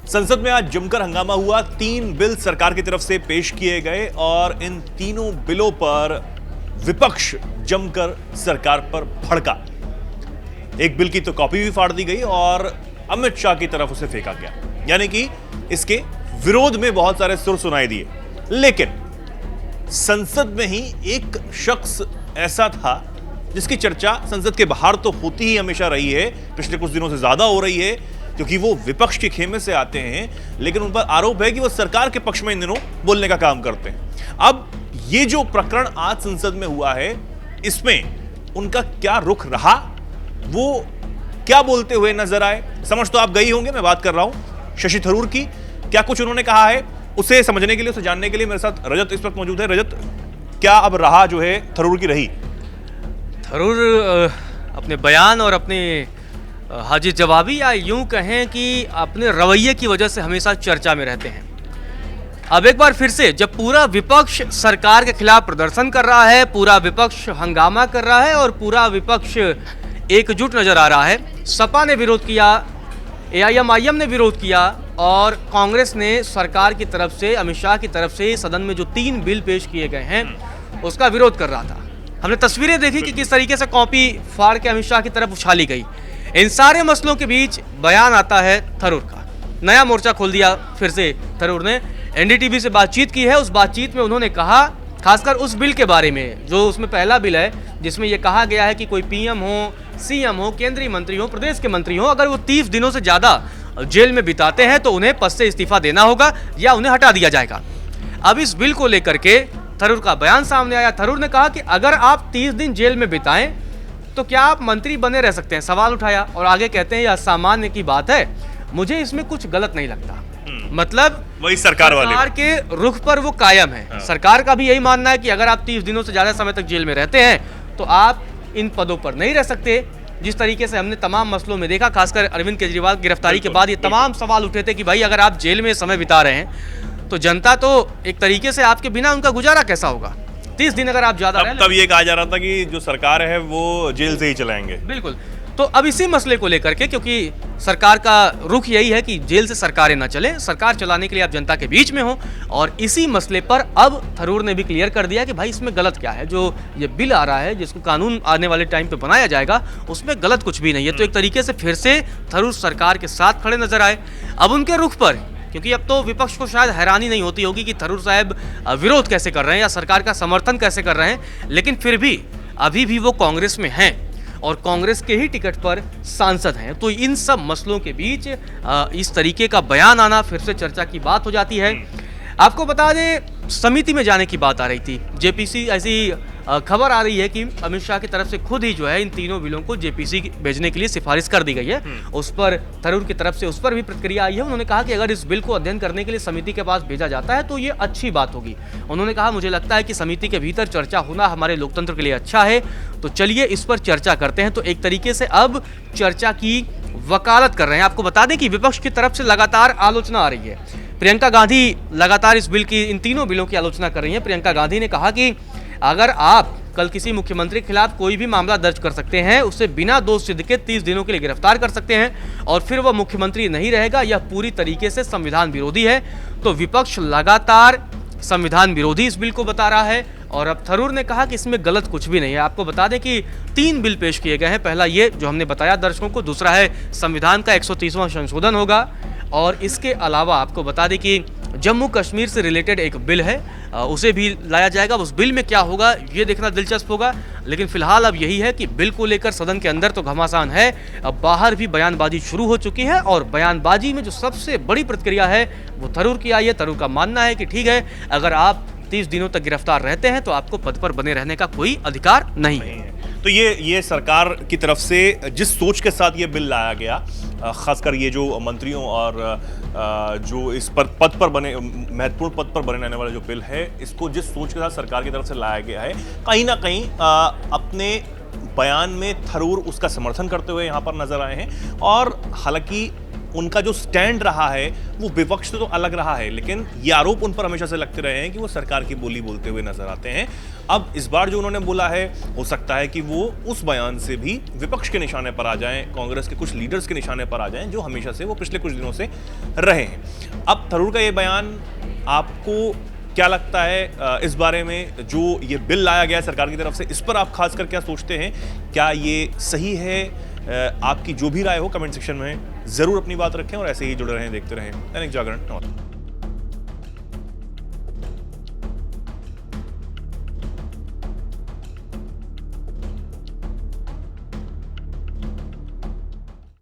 संसद में आज जमकर हंगामा हुआ। 3 बिल सरकार की तरफ से पेश किए गए और इन तीनों बिलों पर विपक्ष जमकर सरकार पर भड़का। एक बिल की तो कॉपी भी फाड़ दी गई और अमित शाह की तरफ उसे फेंका गया, यानी कि इसके विरोध में बहुत सारे सुर सुनाई दिए। लेकिन संसद में ही एक शख्स ऐसा था जिसकी चर्चा संसद के बाहर तो होती ही हमेशा रही है, पिछले कुछ दिनों से ज्यादा हो रही है, क्योंकि वो विपक्ष के खेमे से आते हैं, लेकिन उन पर आरोप है कि वो सरकार के पक्ष में इन दिनों बोलने का काम करते हैं। अब ये जो प्रकरण आज संसद में हुआ है, इसमें उनका क्या रुख रहा, वो क्या बोलते हुए नजर आए, समझ तो आप गई होंगे। मैं बात कर रहा हूं शशि थरूर की। क्या कुछ उन्होंने कहा है, उसे समझने के लिए, उसे जानने के लिए मेरे साथ रजत इस वक्त मौजूद है। रजत, क्या अब रहा जो है थरूर की रही? थरूर अपने बयान और अपने हाजिर जवाबी या यूं कहें कि अपने रवैये की वजह से हमेशा चर्चा में रहते हैं। अब एक बार फिर से जब पूरा विपक्ष सरकार के खिलाफ प्रदर्शन कर रहा है, पूरा विपक्ष हंगामा कर रहा है और पूरा विपक्ष एकजुट नजर आ रहा है, सपा ने विरोध किया, एआईएमआईएम ने विरोध किया और कांग्रेस ने सरकार की तरफ से, अमित शाह की तरफ से सदन में जो 3 बिल पेश किए गए हैं उसका विरोध कर रहा था। हमने तस्वीरें देखी कि किस तरीके से कॉपी फाड़ के अमित शाह की तरफ उछाली गई। इन सारे मसलों के बीच बयान आता है थरूर का। नया मोर्चा खोल दिया फिर से थरूर ने। एनडीटीवी से बातचीत की है, उस बातचीत में उन्होंने कहा, खासकर उस बिल के बारे में जो उसमें पहला बिल है जिसमें यह कहा गया है कि कोई पीएम हो, सीएम हो, केंद्रीय मंत्री हो, प्रदेश के मंत्री हो, अगर वो 30 दिनों से ज्यादा जेल में बिताते हैं तो उन्हें पद से इस्तीफा देना होगा या उन्हें हटा दिया जाएगा। अब इस बिल को लेकर के थरूर का बयान सामने आया। थरूर ने कहा कि अगर आप 30 दिन जेल में बिताएं तो क्या आप मंत्री बने रह सकते हैं, सवाल उठाया और आगे कहते हैं यह असामान्य की बात है, मुझे इसमें कुछ गलत नहीं लगता। मतलब वही सरकार के रुख पर वो कायम है। सरकार का भी यही मानना है कि अगर आप 30 दिनों से ज्यादा समय तक जेल में रहते हैं तो आप इन पदों पर नहीं रह सकते। जिस तरीके से हमने तमाम मसलों में देखा, खासकर अरविंद केजरीवाल की गिरफ्तारी के बाद ये तमाम सवाल उठे थे कि भाई अगर आप जेल में समय बिता रहे हैं तो जनता तो एक तरीके से आपके बिना उनका गुजारा कैसा होगा, 30 दिन अगर आप ज्यादा तब ये कहा जा रहा था कि जो सरकार है वो जेल से ही चलाएंगे। बिल्कुल। तो अब इसी मसले को लेकर के, क्योंकि सरकार का रुख यही है कि जेल से सरकारें ना चले, सरकार चलाने के लिए आप जनता के बीच में हो, और इसी मसले पर अब थरूर ने भी क्लियर कर दिया कि भाई इसमें गलत क्या है। जो ये बिल आ रहा है, जिसको कानून आने वाले टाइम पे बनाया जाएगा, उसमें गलत कुछ भी नहीं है। तो एक तरीके से फिर से थरूर सरकार के साथ खड़े नजर आए। अब उनके रुख पर, क्योंकि अब तो विपक्ष को शायद हैरानी नहीं होती होगी कि थरूर साहब विरोध कैसे कर रहे हैं या सरकार का समर्थन कैसे कर रहे हैं, लेकिन फिर भी अभी भी वो कांग्रेस में हैं और कांग्रेस के ही टिकट पर सांसद हैं। तो इन सब मसलों के बीच इस तरीके का बयान आना फिर से चर्चा की बात हो जाती है। आपको बता दें, समिति में जाने की बात आ रही थी, जेपीसी, ऐसी खबर आ रही है कि अमित शाह की तरफ से खुद ही जो है इन तीनों बिलों को जेपीसी भेजने के लिए सिफारिश कर दी गई है। उस पर थरूर की तरफ से उस पर भी प्रतिक्रिया आई है। उन्होंने कहा कि अगर इस बिल को अध्ययन करने के लिए समिति के पास भेजा जाता है तो ये अच्छी बात होगी। उन्होंने कहा, मुझे लगता है कि समिति के भीतर चर्चा होना हमारे लोकतंत्र के लिए अच्छा है, तो चलिए इस पर चर्चा करते हैं। तो एक तरीके से अब चर्चा की वकालत कर रहे हैं। आपको बता दें कि विपक्ष की तरफ से लगातार आलोचना आ रही है। प्रियंका गांधी लगातार इस बिल की, इन तीनों बिलों की आलोचना कर रही हैं। प्रियंका गांधी ने कहा कि अगर आप कल किसी मुख्यमंत्री के खिलाफ कोई भी मामला दर्ज कर सकते हैं, उसे बिना दोष सिद्ध के 30 दिनों के लिए गिरफ्तार कर सकते हैं और फिर वह मुख्यमंत्री नहीं रहेगा, यह पूरी तरीके से संविधान विरोधी है। तो विपक्ष लगातार संविधान विरोधी इस बिल को बता रहा है और अब थरूर ने कहा कि इसमें गलत कुछ भी नहीं है। आपको बता दें कि 3 बिल पेश किए गए हैं। पहला ये जो हमने बताया दर्शकों को, दूसरा है संविधान का 130वां संशोधन होगा, और इसके अलावा आपको बता दें कि जम्मू कश्मीर से रिलेटेड एक बिल है, उसे भी लाया जाएगा। उस बिल में क्या होगा ये देखना दिलचस्प होगा, लेकिन फिलहाल अब यही है कि बिल को लेकर सदन के अंदर तो घमासान है, अब बाहर भी बयानबाजी शुरू हो चुकी है और बयानबाजी में जो सबसे बड़ी प्रतिक्रिया है वो थरूर की आई है। थरूर का मानना है कि ठीक है, अगर आप 30 दिनों तक गिरफ्तार रहते हैं तो आपको पद पर बने रहने का कोई अधिकार नहीं है। तो ये सरकार की तरफ से जिस सोच के साथ ये बिल लाया गया, खासकर ये जो मंत्रियों और जो इस पर पद पर बने, महत्वपूर्ण पद पर बने रहने वाला जो बिल है, इसको जिस सोच के साथ सरकार की तरफ से लाया गया है, कहीं ना कहीं अपने बयान में थरूर उसका समर्थन करते हुए यहाँ पर नजर आए हैं। और हालांकि उनका जो स्टैंड रहा है वो विपक्ष से तो अलग रहा है, लेकिन ये आरोप उन पर हमेशा से लगते रहे हैं कि वो सरकार की बोली बोलते हुए नजर आते हैं। अब इस बार जो उन्होंने बोला है, हो सकता है कि वो उस बयान से भी विपक्ष के निशाने पर आ जाएं, कांग्रेस के कुछ लीडर्स के निशाने पर आ जाएं, जो हमेशा से वो पिछले कुछ दिनों से रहे हैं। अब थरूर का ये बयान, आपको क्या लगता है इस बारे में? जो ये बिल लाया गया है सरकार की तरफ से, इस पर आप खासकर क्या सोचते हैं? क्या ये सही है? आपकी जो भी राय हो कमेंट सेक्शन में जरूर अपनी बात रखें और ऐसे ही जुड़े रहें, देखते रहें दैनिक जागरण।